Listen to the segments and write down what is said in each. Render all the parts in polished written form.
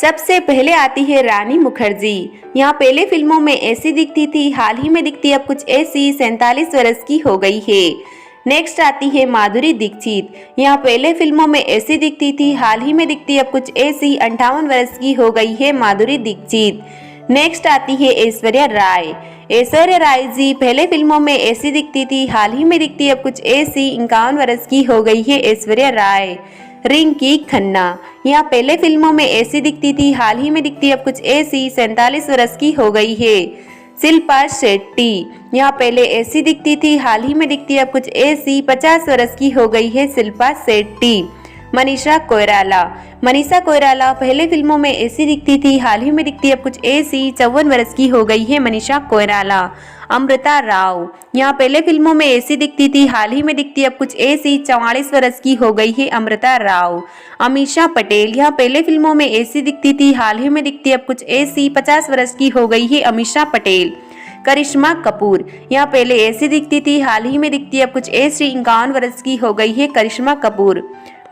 सबसे पहले आती है रानी मुखर्जी। यहाँ पहले फिल्मों में ऐसी दिखती थी, हाल ही में दिखती अब कुछ ऐसी, 47 वर्ष की हो गई है। नेक्स्ट आती है माधुरी दीक्षित। यहाँ पहले फिल्मों में ऐसी दिखती थी, हाल ही में दिखती अब कुछ ऐसी, 58 वर्ष की हो गई है माधुरी दीक्षित। नेक्स्ट आती है ऐश्वर्या राय। ऐश्वर्या राय जी पहले फिल्मों में ऐसी दिखती थी, हाल ही में दिखती अब कुछ ऐसी, 51 वर्ष की हो गई है ऐश्वर्या राय। रिंकी खन्ना। यहाँ पहले फिल्मों में ऐसी दिखती थी, हाल ही में दिखती अब कुछ ऐसी, 47 वर्ष की हो गई है। शिल्पा शेट्टी। यहाँ पहले ऐसी दिखती थी, हाल ही में दिखती अब कुछ ऐसी, 50 वर्ष की हो गई है शिल्पा शेट्टी। मनीषा कोइराला। मनीषा कोइराला पहले फिल्मों में ऐसी दिखती थी, हाल ही में दिखती अब कुछ ऐसी, 54 वर्ष की हो गई है मनीषा कोइराला। अमृता राव। यहाँ पहले फिल्मों में ऐसी दिखती थी, हाल ही में दिखती अब कुछ ऐसी, 44 वर्ष की हो गई है अमृता राव। अमीषा पटेल। यहाँ पहले फिल्मों में ऐसी दिखती थी, हाल ही में दिखती अब कुछ ऐसी, 50 वर्ष की हो गई है अमीषा पटेल। करिश्मा कपूर। यहाँ पहले ऐसी दिखती थी, हाल ही में दिखती अब कुछ ऐसी, 51 वर्ष की हो गई है करिश्मा कपूर।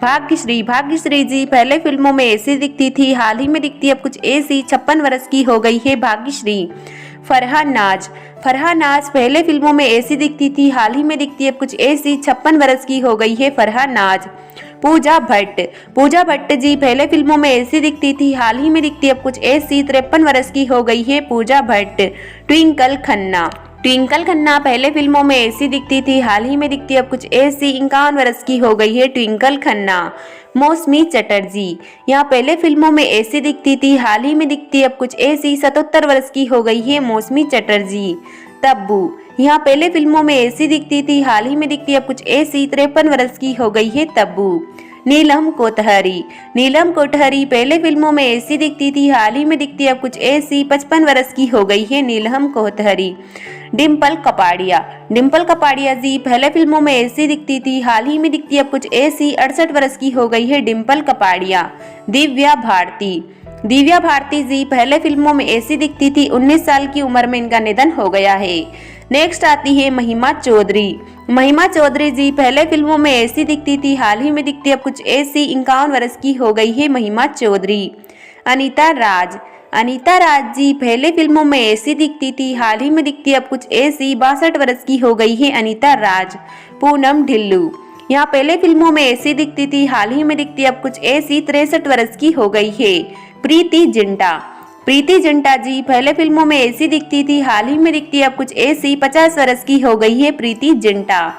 भाग्यश्री। भाग्यश्री जी पहले फिल्मों में ऐसी दिखती थी, हाल ही में दिखती अब कुछ ऐसी, 56 वर्ष की हो गई है भाग्यश्री। फरहान नाज। फरहान नाज पहले फिल्मों में ऐसी दिखती थी, हाल ही में दिखती अब कुछ ऐसी, 56 वर्ष की हो गई है फरहान नाज। पूजा भट्ट। पूजा भट्ट जी पहले फिल्मों में ऐसी दिखती थी, हाल ही में दिखती अब कुछ ऐसी, 53 वर्ष की हो गई है पूजा भट्ट। ट्विंकल खन्ना। ट्विंकल खन्ना पहले फिल्मों में ऐसी दिखती थी, हाल ही में दिखती अब कुछ ऐसी, 51 वर्ष की हो गई है ट्विंकल खन्ना। मौसमी चटर्जी। यहाँ पहले फिल्मों में ऐसी दिखती थी, हाल ही में दिखती अब कुछ ऐसी, 77 वर्ष की हो गई है मौसमी चटर्जी। तब्बू। यहाँ पहले फिल्मों में ऐसी दिखती थी, हाल ही में दिखती अब कुछ ऐसी, 53 वर्ष की हो गई है तब्बू। नीलम कोठहरी। नीलम कोठहरी पहले फिल्मों में ऐसी दिखती थी, हाल ही में दिखती अब कुछ ऐसी, 55 वर्ष की हो गई है नीलम कोठहरी। डिम्पल कपाड़िया। डिम्पल कपाड़िया जी पहले फिल्मों में ऐसी दिखती थी, हाल ही में दिखती अब कुछ ऐसी, 68 वर्ष की हो गई है डिम्पल कपाड़िया। दिव्या भारती। दिव्या भारती जी पहले फिल्मों में ऐसी दिखती थी, 19 साल की उम्र में इनका निधन हो गया है। नेक्स्ट आती है महिमा चौधरी। महिमा चौधरी जी पहले फिल्मों में ऐसी दिखती थी, हाल ही में दिखती अब कुछ ऐसी, 51 वर्ष की हो गई है महिमा चौधरी। अनीता राज। अनीता राज जी पहले फिल्मों में ऐसी दिखती थी, हाल ही में दिखती अब कुछ ऐसी, 62 वर्ष की हो गई है अनीता राज। पूनम ढिल्लू। यहाँ पहले फिल्मों में ऐसी दिखती थी, हाल ही में दिखती अब कुछ ऐसी, 63 वर्ष की हो गई है। प्रीति जिंटा। प्रीति जिंटा जी पहले फिल्मों में ऐसी दिखती थी, हाल ही में दिखती अब कुछ ऐसी, 50 वर्ष की हो गई है प्रीति जिंटा।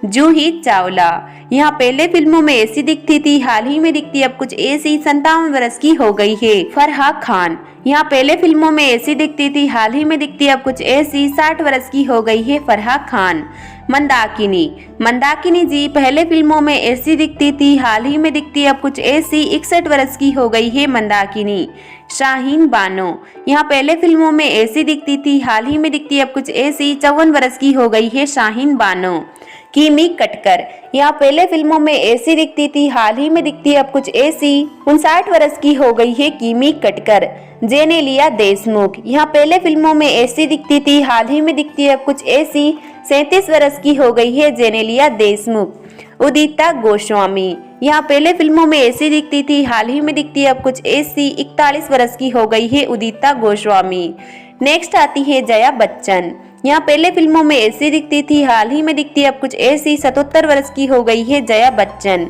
जूही चावला। यहाँ पहले फिल्मों में ऐसी दिखती थी, हाल ही में दिखती अब कुछ ऐसी, 57 वर्ष की हो गई है। फरहा खान। यहाँ पहले फिल्मों में ऐसी दिखती थी, हाल ही में दिखती अब कुछ ऐसी, 60 वर्ष की हो गई है फरहा खान। मंदाकिनी। मंदाकिनी जी पहले फिल्मों में ऐसी दिखती थी, हाल ही में दिखती अब कुछ ऐसी, 61 वर्ष की हो गई है मंदाकिनी। शाहीन बानो। यहाँ पहले फिल्मों में ऐसी दिखती थी, हाल ही में दिखती अब कुछ ऐसी, 54 वर्ष की हो गई है शाहीन बानो। किमी कटकर। यहाँ पहले फिल्मों में ऐसी दिखती थी, हाल ही में दिखती अब कुछ ऐसी, 59 वर्ष की हो गई है किमी कटकर। जेनेलिया देशमुख। यहाँ पहले फिल्मों में ऐसी दिखती थी, हाल ही में दिखती अब कुछ ऐसी, 37 वर्ष की हो गई है जेनेलिया देशमुख। उदिता गोस्वामी। यहाँ पहले फिल्मों में ऐसी दिखती थी, हाल ही में दिखती अब कुछ ऐसी, 41 वर्ष की हो गई है उदिता गोस्वामी। नेक्स्ट आती है जया बच्चन। यहाँ पहले फिल्मों में ऐसी दिखती थी, हाल ही में दिखती अब कुछ ऐसी, 77 वर्ष की हो गई है जया बच्चन।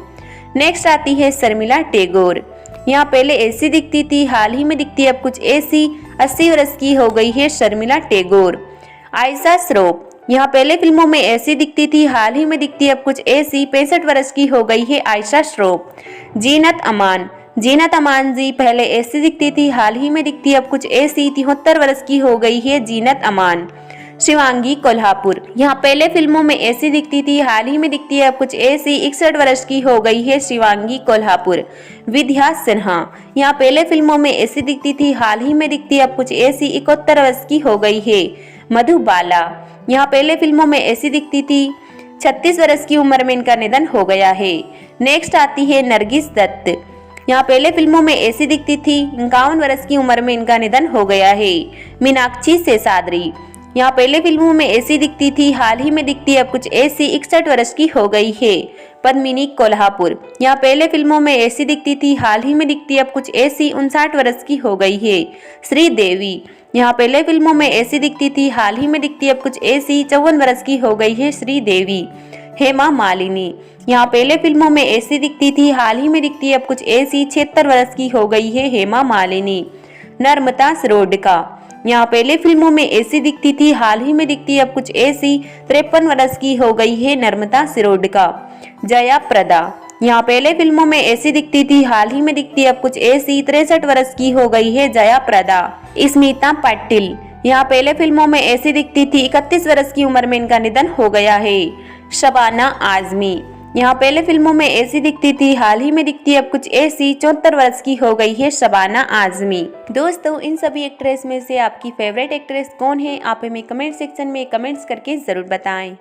नेक्स्ट आती है शर्मिला टैगोर। यहाँ पहले ऐसी दिखती थी, हाल ही में दिखती अब कुछ ऐसी, 80 वर्ष की हो गई है शर्मिला टैगोर। आयशा श्रॉफ। यहाँ पहले फिल्मों में ऐसी दिखती थी, हाल ही में दिखती अब कुछ ऐसी, 65 वर्ष की हो गई है आयशा श्रॉफ। जीनत अमान। जीनत अमान जी पहले ऐसी दिखती थी, हाल ही में दिखती अब कुछ ऐसी, 73 वर्ष की हो गई है जीनत अमान। शिवांगी कोल्हापुर। यहाँ पहले फिल्मों में ऐसी दिखती थी, हाल ही में दिखती है अब कुछ ऐसी, 61 वर्ष की हो गई है शिवांगी कोल्हापुर। विद्या सिन्हा। यहाँ पहले फिल्मों में ऐसी दिखती थी, हाल ही में दिखती है अब कुछ ऐसी, 71 वर्ष की हो गई है। मधुबाला। यहाँ पहले फिल्मों में ऐसी दिखती थी, 36 वर्ष की उम्र में इनका निधन हो गया है। नेक्स्ट आती है नरगिस दत्त। यहाँ पहले फिल्मों में ऐसी दिखती थी, 51 वर्ष की उम्र में इनका निधन हो गया है। मीनाक्षी शेषाद्री। यहाँ पहले फिल्मों में ऐसी दिखती थी, हाल ही में दिखती है अब कुछ ऐसी, 61 वर्ष की हो गई है। पद्मिनी कोल्हापुर। यहाँ पहले फिल्मों में ऐसी दिखती थी, हाल ही में दिखती अब कुछ ऐसी, 59 वर्ष की हो गई है। श्रीदेवी। यहाँ पहले फिल्मों में ऐसी दिखती थी, हाल ही में दिखती अब कुछ ऐसी, 54 वर्ष की हो गई है श्रीदेवी। हेमा मालिनी। यहाँ पहले फिल्मों में ऐसी दिखती थी, हाल ही में दिखती अब कुछ ऐसी, 76 वर्ष की हो गई है हेमा मालिनी। नर्मदा शिरोडका। यहाँ पहले फिल्मों में ऐसी दिखती थी, हाल ही में दिखती अब कुछ ऐसी, 53 वर्ष की हो गई है नर्मदा शिरोडका। जया प्रदा। यहाँ पहले फिल्मों में ऐसी दिखती थी, हाल ही में दिखती अब कुछ ऐसी, 63 वर्ष की हो गई है जया प्रदा। स्मिता पाटिल। यहाँ पहले फिल्मों में ऐसी दिखती थी, 31 वर्ष की उम्र में इनका निधन हो गया है। शबाना आजमी। यहाँ पहले फिल्मों में ऐसी दिखती थी, हाल ही में दिखती अब कुछ ऐसी, 74 वर्ष की हो गई है शबाना आजमी। दोस्तों, इन सभी एक्ट्रेस में से आपकी फेवरेट एक्ट्रेस कौन है? आप हमें कमेंट सेक्शन में कमेंट्स करके जरूर बताएं।